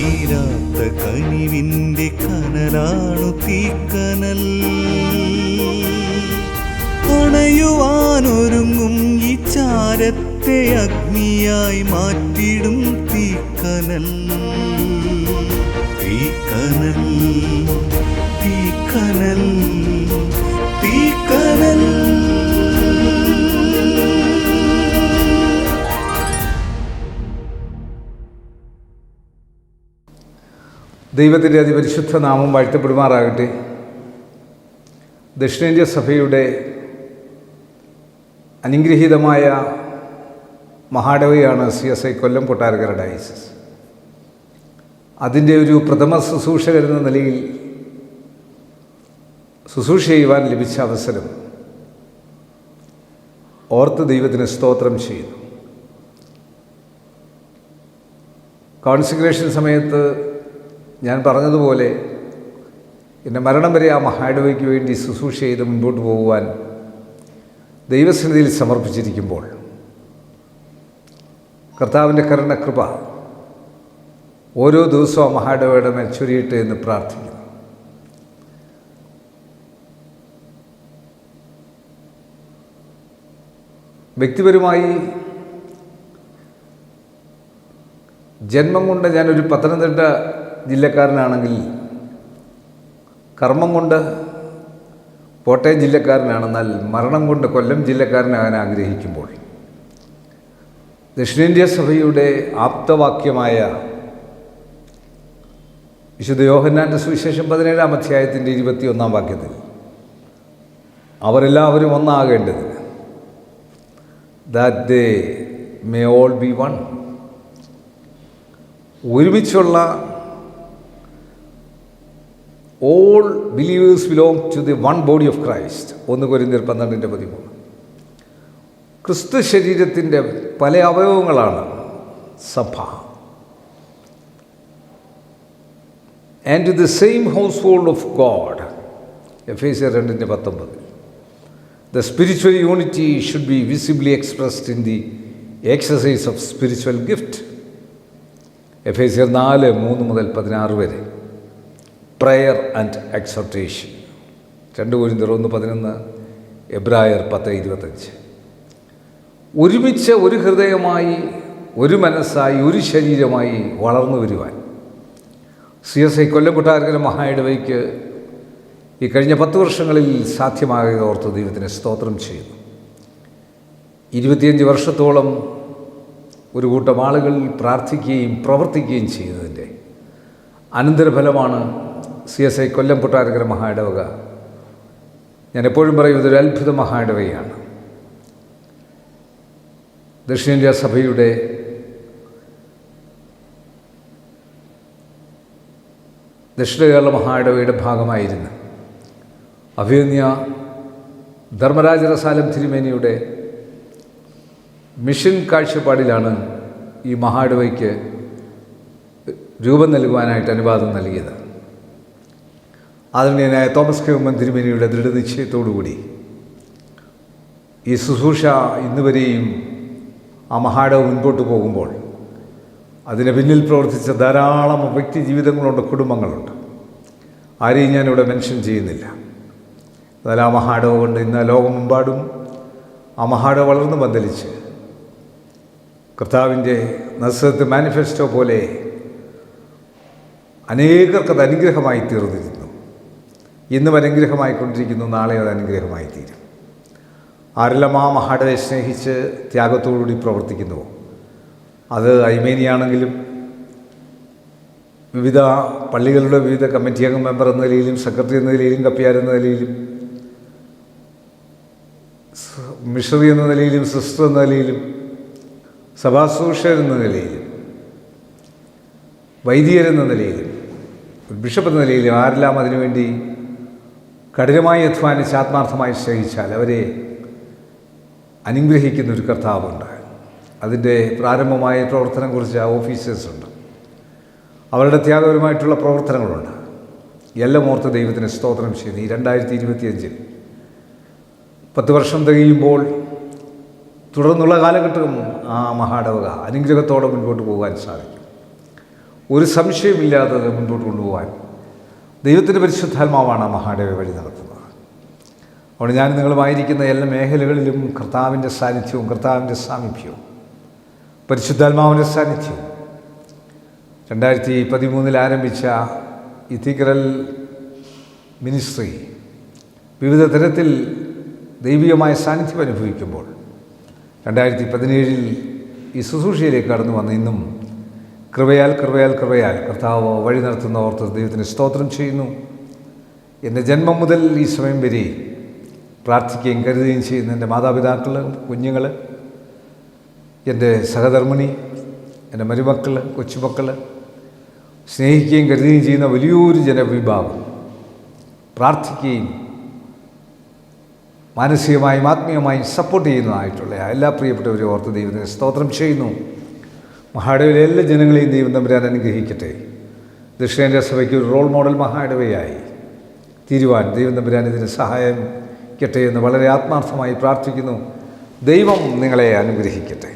തീരാത്ത കനിവിൻ്റെ കനലാണു തീക്കനൽ. അണയുവാനൊരുങ്ങും ഈ ചാരത്തെ അഗ്നിയായി മാറ്റിടും തീക്കനൽ. തീക്കനൽ, തീക്കനൽ, തീക്കനൽ. ദൈവത്തിൻ്റെ അതിപരിശുദ്ധ നാമം വാഴ്ത്തപ്പെടുമാറാകട്ടെ. ദക്ഷിണേന്ത്യ സഭയുടെ അനുഗ്രഹീതമായ മഹാഡവയാണ് CSI കൊല്ലം കൊട്ടാരക്കര ഡയസിസ്. അതിൻ്റെ ഒരു പ്രഥമ ശുശ്രൂഷകരെന്ന നിലയിൽ ശുശ്രൂഷ ചെയ്യുവാൻ ലഭിച്ച അവസരം ഓർത്ത് ദൈവത്തിന് സ്തോത്രം ചെയ്യുന്നു. കോൺസിഗ്രേഷൻ സമയത്ത് ഞാൻ പറഞ്ഞതുപോലെ എൻ്റെ മരണം വരെ ആ മഹാഡവയ്ക്ക് വേണ്ടി ശുശ്രൂഷ ചെയ്ത് മുൻപോട്ട് പോകുവാൻ ദൈവസന്നിധിയിൽ സമർപ്പിച്ചിരിക്കുമ്പോൾ കർത്താവിൻ്റെ കരുണകൃപ ഓരോ ദിവസവും ആ മഹാഡവയുടെ മേൽ ചൊരിയട്ടെ എന്ന് പ്രാർത്ഥിക്കുന്നു. വ്യക്തിപരമായി ജന്മം കൊണ്ട് ഞാനൊരു പത്തനംതിട്ട ജില്ലക്കാരനാണെങ്കിൽ കർമ്മം കൊണ്ട് കോട്ടയം ജില്ലക്കാരനാണെന്നാൽ മരണം കൊണ്ട് കൊല്ലം ജില്ലക്കാരനാകാൻ ആഗ്രഹിക്കുമ്പോൾ ദക്ഷിണേന്ത്യ സഭയുടെ ആപ്തവാക്യമായ വിശുദ്ധ യോഹന്നാൻ്റെ സുവിശേഷം 17-ാം അധ്യായത്തിൻ്റെ 21-ാം വാക്യത്തിൽ അവരെല്ലാവരും ഒന്നാകേണ്ടതിന് that they may all be one, ഒരുമിച്ചുള്ള all believers belong to the one body of Christ. 1 കൊരിന്ത്യർ 12:13. ക്രിസ്തു ശരീരത്തിൻ്റെ പല അവയവങ്ങളാണ് സഭ. And the same household of God. എഫേസ്യർ 2:19. The spiritual unity should be visibly expressed in the exercise of spiritual gift. എഫേസ്യർ 4:3-16 വരെ. Prayer and exhortation 2 കൊരിന്ത്യർ 1:11, എബ്രായർ 10:25. ഒരുമിച്ച് ഒരു ഹൃദയമായി, ഒരു മനസ്സായി, ഒരു ശരീരമായി വളർന്നു വരുവാൻ CSI കൊല്ലം കൊട്ടാരക്കര മഹായിടവയ്ക്ക് ഈ കഴിഞ്ഞ 10 വർഷങ്ങളിൽ സാധ്യമായത് ഓർത്ത് ദൈവത്തിന് സ്തോത്രം ചെയ്യുന്നു. 25 വർഷത്തോളം ഒരു കൂട്ടം ആളുകൾ പ്രാർത്ഥിക്കുകയും പ്രവർത്തിക്കുകയും ചെയ്തതിൻ്റെ അനന്തരഫലമാണ് CSI കൊല്ലം കൊട്ടാരക്കര മഹായിടവക. ഞാൻ എപ്പോഴും പറയും ഇതൊരു അത്ഭുത മഹായിടവയാണ്. ദക്ഷിണേന്ത്യ സഭയുടെ ദക്ഷിണ കേരള മഹായിടവയുടെ ഭാഗമായിരുന്നു അഭിമന്യ ധർമ്മരാജ റസാലം തിരുമേനിയുടെ മിഷൻ കാഴ്ചപ്പാടിലാണ് ഈ മഹായിടവയ്ക്ക് രൂപം നൽകുവാനായിട്ട് അനുവാദം നൽകിയത്. ആദരണീയനായ തോമസ് കെ ഉമ്മൻ തിരുമേനിയുടെ ദൃഢനിശ്ചയത്തോടുകൂടി ഈ ശുശ്രൂഷ ഇന്നുവരെയും ആ മഹായിടവ മുൻപോട്ട് പോകുമ്പോൾ അതിന് പിന്നിൽ പ്രവർത്തിച്ച ധാരാളം വ്യക്തി ജീവിതങ്ങളുണ്ട്, കുടുംബങ്ങളുണ്ട്. ആരെയും ഞാനിവിടെ മെൻഷൻ ചെയ്യുന്നില്ല. എന്നാൽ ആ മഹായിടവ കൊണ്ട് ഇന്ന് ലോകമെമ്പാടും ആ മഹായിടവ വളർന്നു പന്തലിച്ച് കർത്താവിൻ്റെ നസ്രത്ത് മാനിഫെസ്റ്റോ പോലെ അനേകർക്കത് അനുഗ്രഹമായി തീർന്നിരുന്നു. ഇന്നും അനുഗ്രഹമായിക്കൊണ്ടിരിക്കുന്നു, നാളെ അത് അനുഗ്രഹമായി തീരും. ആരെല്ലാം ആ മഹായിടവയെ സ്നേഹിച്ച് ത്യാഗത്തോടുകൂടി പ്രവർത്തിക്കുന്നുവോ, അത് അയ്മേനിയാണെങ്കിലും വിവിധ പള്ളികളുടെ വിവിധ കമ്മിറ്റി അംഗം മെമ്പർ എന്ന നിലയിലും സെക്രട്ടറി എന്ന നിലയിലും കപ്പ്യാർ എന്ന നിലയിലും മിഷണറി എന്ന നിലയിലും സിസ്റ്റർ എന്ന നിലയിലും സഭാശുശ്രൂഷകർ എന്ന നിലയിലും വൈദികരെന്ന നിലയിലും ബിഷപ്പ് എന്ന നിലയിലും ആരെല്ലാം അതിനുവേണ്ടി കഠിനമായി അധ്വാനിച്ച് ആത്മാർത്ഥമായി സ്നേഹിച്ചാൽ അവരെ അനുഗ്രഹിക്കുന്നൊരു കർത്താവുണ്ട്. അതിൻ്റെ പ്രാരംഭമായ പ്രവർത്തനം കുറിച്ച് ഓഫീസേഴ്സുണ്ട്, അവരുടെ ത്യാഗപരമായിട്ടുള്ള പ്രവർത്തനങ്ങളുണ്ട്. എല്ലാം ഓർത്ത് ദൈവത്തിന് സ്തോത്രം ചെയ്യുന്നു. ഈ 2025 10 വർഷം തികയുമ്പോൾ തുടർന്നുള്ള കാലഘട്ടം ആ മഹായിടവക അനുഗ്രഹത്തോടെ മുൻപോട്ട് പോകാൻ സാധിക്കും. ഒരു സംശയമില്ലാതെ അത് മുൻപോട്ട് കൊണ്ടുപോകാൻ ദൈവത്തിൻ്റെ പരിശുദ്ധാത്മാവാണ് മഹാദേവ വഴി നടത്തുന്നത്. അവിടെ ഞാൻ നിങ്ങളുമായിരിക്കുന്ന എല്ലാ മേഖലകളിലും കർത്താവിൻ്റെ സാന്നിധ്യവും കർത്താവിൻ്റെ സാമീപ്യവും പരിശുദ്ധാത്മാവിൻ്റെ സാന്നിധ്യവും 2013 ആരംഭിച്ച ഇത്തിക്കരൽ മിനിസ്ട്രി വിവിധ തരത്തിൽ ദൈവികമായ സാന്നിധ്യം അനുഭവിക്കുമ്പോൾ 2017 ഈ ശുശ്രൂഷയിലേക്ക് കടന്നു വന്ന് ഇന്നും കൃപയാൽ കർത്താവ് വഴി നടത്തുന്ന ഓർത്ത് ദൈവത്തിന് സ്തോത്രം ചെയ്യുന്നു. എൻ്റെ ജന്മം മുതൽ ഈ സമയം വരെ പ്രാർത്ഥിക്കുകയും കരുതുകയും ചെയ്യുന്ന എൻ്റെ മാതാപിതാക്കൾ, കുഞ്ഞുങ്ങൾ, എൻ്റെ സഹധർമ്മിണി, എൻ്റെ മരുമക്കൾ, കൊച്ചുമക്കൾ, സ്നേഹിക്കുകയും കരുതുകയും ചെയ്യുന്ന വലിയൊരു ജനവിഭാഗം, പ്രാർത്ഥിക്കുകയും മാനസികമായും ആത്മീയമായും സപ്പോർട്ട് ചെയ്യുന്നതായിട്ടുള്ള എല്ലാ പ്രിയപ്പെട്ടവരെയും ഓർത്ത് ദൈവത്തിന് സ്തോത്രം ചെയ്യുന്നു. മഹാദേവയിലെ എല്ലാ ജനങ്ങളെയും ദൈവം തമ്പുരാൻ അനുഗ്രഹിക്കട്ടെ. ദക്ഷിണേന്ത്യ സഭയ്ക്ക് ഒരു റോൾ മോഡൽ മഹാദേവയായി തീരുവാൻ ദൈവം തമ്പുരാൻ ഇതിന് സഹായിക്കട്ടെ എന്ന് വളരെ ആത്മാർത്ഥമായി പ്രാർത്ഥിക്കുന്നു. ദൈവം നിങ്ങളെ അനുഗ്രഹിക്കട്ടെ.